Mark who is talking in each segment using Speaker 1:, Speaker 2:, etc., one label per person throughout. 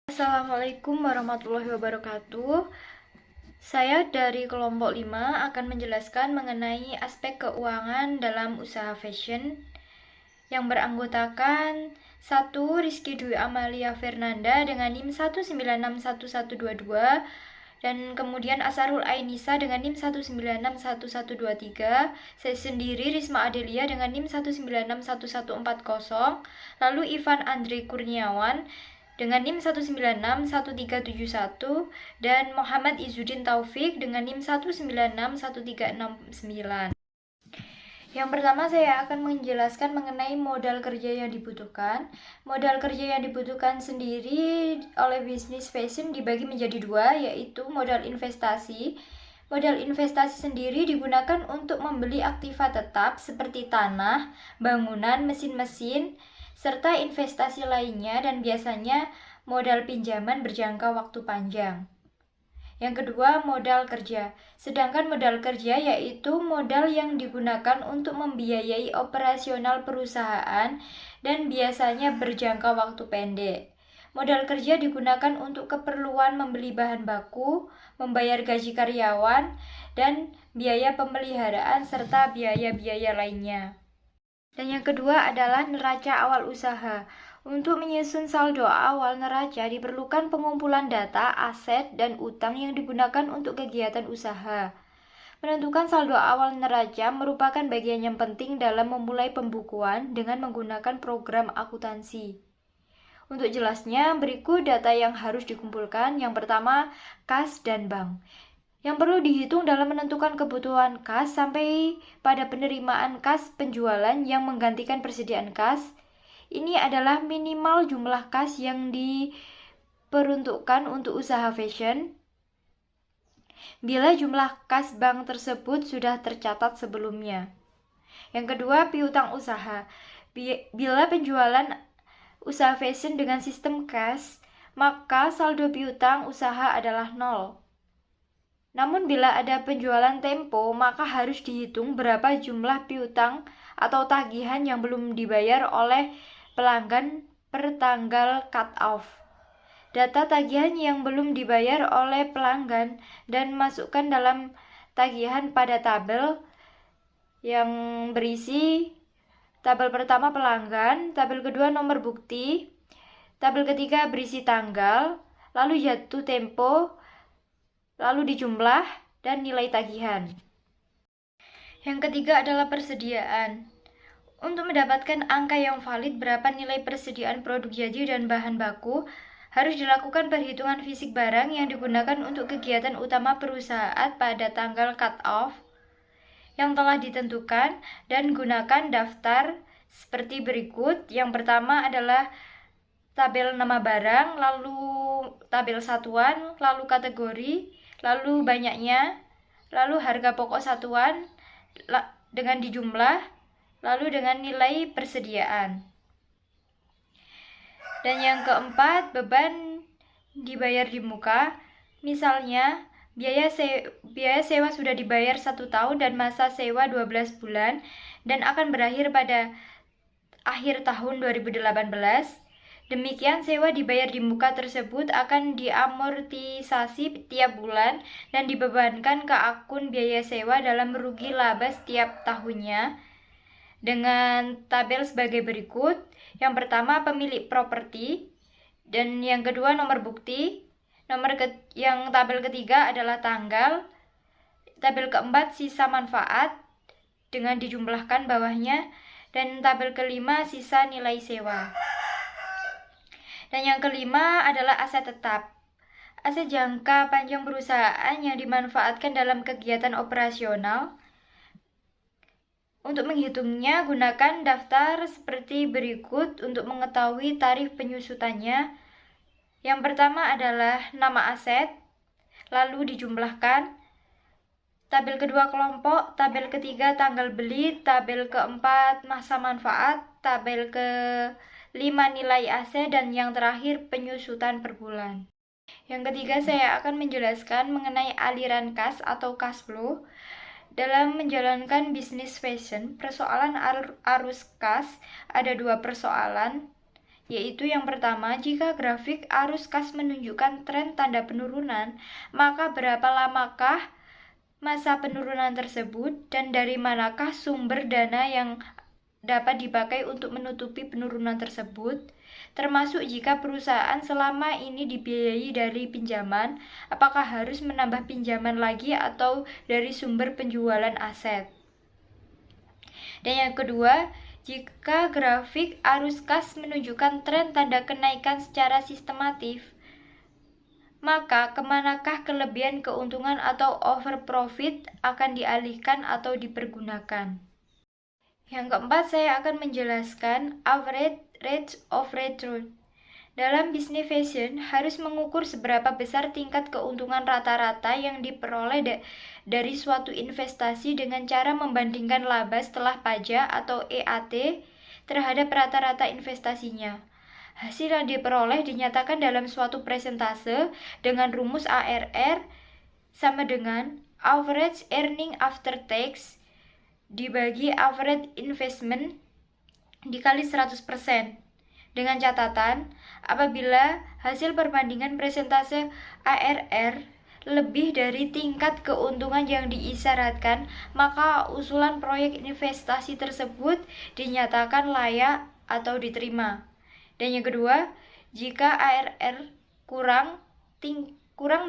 Speaker 1: Assalamualaikum warahmatullahi wabarakatuh. Saya dari kelompok 5 akan menjelaskan mengenai aspek keuangan dalam usaha fashion yang beranggotakan 1. Rizky Dwi Amalia Fernanda dengan NIM 1961122 dan kemudian Asarul Ainisa dengan NIM 1961123. Saya sendiri Risma Adelia dengan NIM 1961140. Lalu Ivan Andri Kurniawan dengan NIM 1961371 dan Muhammad Izzuddin Taufik dengan NIM 1961369. Yang pertama saya akan menjelaskan mengenai modal kerja yang dibutuhkan. Modal kerja yang dibutuhkan sendiri oleh bisnis fashion dibagi menjadi dua, yaitu modal investasi. Modal investasi sendiri digunakan untuk membeli aktiva tetap seperti tanah, bangunan, mesin-mesin, serta investasi lainnya, dan biasanya modal pinjaman berjangka waktu panjang. Yang kedua, modal kerja. Sedangkan modal kerja yaitu modal yang digunakan untuk membiayai operasional perusahaan dan biasanya berjangka waktu pendek. Modal kerja digunakan untuk keperluan membeli bahan baku, membayar gaji karyawan, dan biaya pemeliharaan serta biaya-biaya lainnya. Dan yang kedua adalah neraca awal usaha. Untuk menyusun saldo awal neraca diperlukan pengumpulan data, aset, dan utang yang digunakan untuk kegiatan usaha. Menentukan saldo awal neraca merupakan bagian yang penting dalam memulai pembukuan dengan menggunakan program akuntansi. Untuk jelasnya, berikut data yang harus dikumpulkan. Yang pertama, kas dan bank. Yang perlu dihitung dalam menentukan kebutuhan kas sampai pada penerimaan kas penjualan yang menggantikan persediaan kas. Ini adalah minimal jumlah kas yang diperuntukkan untuk usaha fashion. Bila jumlah kas bank tersebut sudah tercatat sebelumnya. Yang kedua, piutang usaha. Bila penjualan usaha fashion dengan sistem kas, maka saldo piutang usaha adalah 0. Namun bila ada penjualan tempo, maka harus dihitung berapa jumlah piutang atau tagihan yang belum dibayar oleh pelanggan per tanggal cut-off. Data tagihan yang belum dibayar oleh pelanggan dan masukkan dalam tagihan pada tabel yang berisi tabel pertama pelanggan, tabel kedua nomor bukti, tabel ketiga berisi tanggal, lalu jatuh tempo, lalu dijumlah, dan nilai tagihan. Yang ketiga adalah persediaan. Untuk mendapatkan angka yang valid berapa nilai persediaan produk jadi dan bahan baku, harus dilakukan perhitungan fisik barang yang digunakan untuk kegiatan utama perusahaan pada tanggal cut-off yang telah ditentukan dan gunakan daftar seperti berikut. Yang pertama adalah tabel nama barang, lalu tabel satuan, lalu kategori, lalu banyaknya, lalu harga pokok satuan dengan dijumlah, lalu dengan nilai persediaan. Dan yang keempat, beban dibayar di muka. Misalnya, biaya sewa sudah dibayar 1 tahun dan masa sewa 12 bulan dan akan berakhir pada akhir tahun 2018. Demikian, sewa dibayar di muka tersebut akan diamortisasi tiap bulan dan dibebankan ke akun biaya sewa dalam rugi laba setiap tahunnya dengan tabel sebagai berikut. Yang pertama, pemilik properti, dan yang kedua nomor bukti. Yang tabel ketiga adalah tanggal. Tabel keempat sisa manfaat dengan dijumlahkan bawahnya, dan tabel kelima sisa nilai sewa. Dan yang kelima adalah aset tetap. Aset jangka panjang perusahaan yang dimanfaatkan dalam kegiatan operasional. Untuk menghitungnya, gunakan daftar seperti berikut untuk mengetahui tarif penyusutannya. Yang pertama adalah nama aset, lalu dijumlahkan. Tabel kedua kelompok, tabel ketiga tanggal beli, tabel keempat masa manfaat, tabel kelima nilai aset, dan yang terakhir penyusutan per bulan. Yang ketiga, saya akan menjelaskan mengenai aliran kas atau cash flow. Dalam menjalankan bisnis fashion, persoalan arus kas ada 2 persoalan. yaitu yang pertama, jika grafik arus kas menunjukkan tren tanda penurunan, maka berapa lamakah masa penurunan tersebut dan dari manakah sumber dana yang dapat dipakai untuk menutupi penurunan tersebut, termasuk jika perusahaan selama ini dibiayai dari pinjaman, apakah harus menambah pinjaman lagi atau dari sumber penjualan aset. Dan yang kedua, jika grafik arus kas menunjukkan tren tanda kenaikan secara sistematif, maka kemanakah kelebihan keuntungan atau over profit akan dialihkan atau dipergunakan. Yang keempat, saya akan menjelaskan average rate of return. Dalam bisnis fashion, harus mengukur seberapa besar tingkat keuntungan rata-rata yang diperoleh dari suatu investasi dengan cara membandingkan laba setelah pajak atau EAT terhadap rata-rata investasinya. Hasil yang diperoleh dinyatakan dalam suatu persentase dengan rumus ARR sama dengan average earning after tax dibagi average investment dikali 100%. Dengan catatan, apabila hasil perbandingan persentase ARR lebih dari tingkat keuntungan yang diisyaratkan, maka usulan proyek investasi tersebut dinyatakan layak atau diterima. Dan yang kedua, jika ARR kurang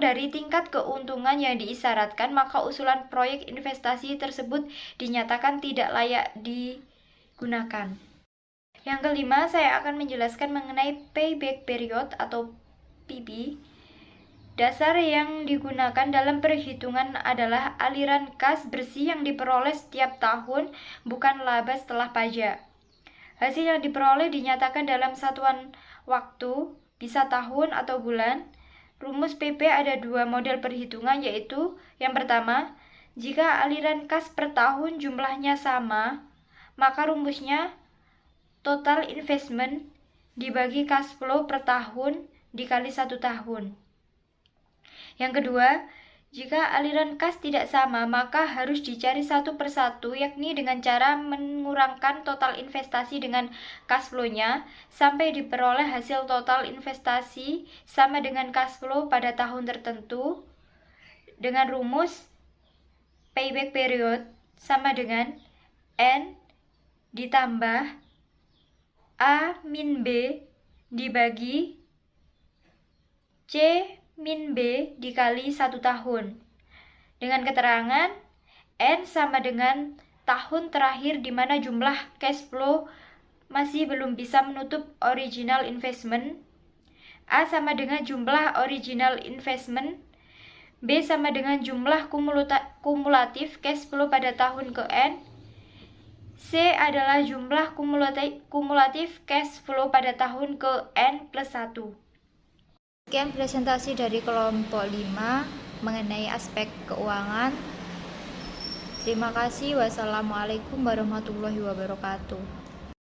Speaker 1: dari tingkat keuntungan yang diisyaratkan, maka usulan proyek investasi tersebut dinyatakan tidak layak digunakan. Yang kelima, saya akan menjelaskan mengenai payback period atau PB. Dasar yang digunakan dalam perhitungan adalah aliran kas bersih yang diperoleh setiap tahun, bukan laba setelah pajak. Hasil yang diperoleh dinyatakan dalam satuan waktu, bisa tahun atau bulan. Rumus PP ada dua model perhitungan, yaitu yang pertama, jika aliran kas per tahun jumlahnya sama, maka rumusnya total investment dibagi cash flow per tahun dikali 1 tahun. Yang kedua, jika aliran kas tidak sama, maka harus dicari satu persatu, yakni dengan cara mengurangkan total investasi dengan cash flow-nya sampai diperoleh hasil total investasi sama dengan cash flow pada tahun tertentu dengan rumus payback period sama dengan N ditambah A min B dibagi C min B dikali 1 tahun. Dengan keterangan N sama dengan tahun terakhir di mana jumlah cash flow masih belum bisa menutup original investment. A sama dengan jumlah original investment. B sama dengan jumlah kumulatif cash flow pada tahun ke N. C adalah jumlah kumulatif cash flow pada tahun ke N plus 1. Sekian presentasi dari kelompok 5 mengenai aspek keuangan. Terima kasih. Wassalamualaikum warahmatullahi wabarakatuh.